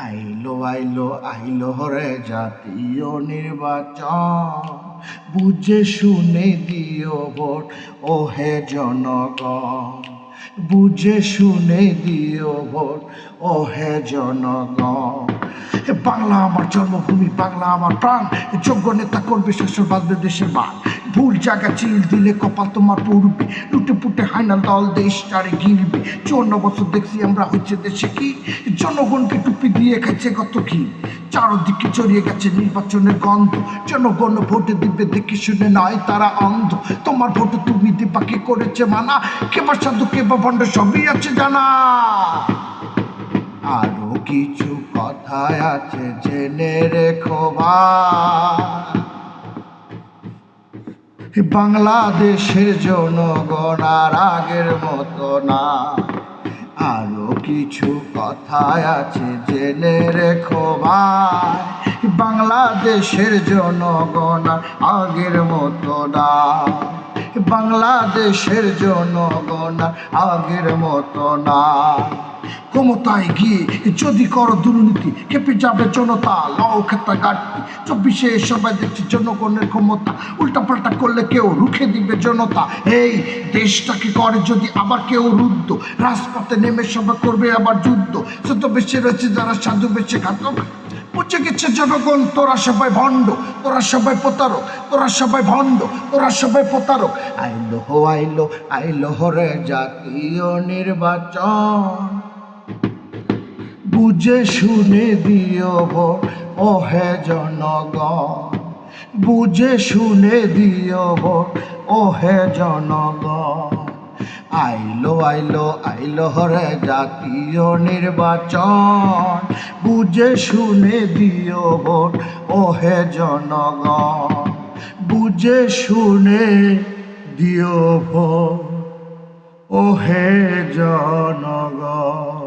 আইলো আইলো আইলো রে জাতীয় নির্বাচন, বুঝে শুনে দিও ভোট ও হে জনগণ, বুঝে শুনে দিও ভোট ও হে জনগণ। বাংলা আমার জন্মভূমি, বাংলা আমার প্রাণ, যোগ্য নেতা করবে শাসন, বাঁধবে দেশের মান। ভুল জায়গা চিল দিলে কপাল তোমার পড়বে, লুটে পুটে হাইনাল দল দেশ চারে গিলবে। 54 বছর দেখছি আমরা হচ্ছে দেশে কি, জনগণকে টুপি দিয়ে খাইছে কত কি। চারদিকে ছড়িয়ে গেছে নির্বাচনের গন্ধ, জনগণ ভোটে দিবে দেখে শুনে নয় তারা অন্ধ। তোমার ভোটে তুমি দিবা, কে করেছে মানা, কে বা সাধু কে বা ভণ্ড সবই আছে জানা। আরো কিছু কথা আছে জেনে রেখো ভাই, বাংলাদেশের জনগণ আর আগের মতো না। আরো কিছু কথা আছে জেনে রেখো ভাই, বাংলাদেশের জনগণ আর আগের মতো না। বাংলাদেশের জনগণ আর আগের মতো না। ক্ষমতায় গিয়ে যদি করো দুর্নীতি, খেপে যাবে জনতা, লাও খেতা ঘাটতি। 24-এ সবাই দেখছে জনগণের ক্ষমতা, উল্টাপাল্টা করলে কেউ রুখে দিবে জনতা। এই দেশটাকে করে যদি আবার কেউ রুদ্ধ, রাজপথে নেমে সবাই করবে আবার যুদ্ধ। যত বেশি রয়েছে যারা সাধু বেশি ঘাতক, বুঝে গেছে জনগণ তোরা সবাই ভণ্ড, তোরা সবাই প্রতারক, তোরা সবাই ভণ্ড, তোরা সবাই প্রতারক। আইলো হো আইলো আইলো রে জাতীয় নির্বাচন, বুঝে শুনে দিও ভোট ও হে জনগণ, বুঝে শুনে দিও ভোট ও হে জনগণ। আইলো আইলো আইলো রে জাতীয় নির্বাচন, বুঝে শুনে দিও ভোট ও হে জনগণ, বুঝে শুনে দিও ভোট ও হে জনগণ।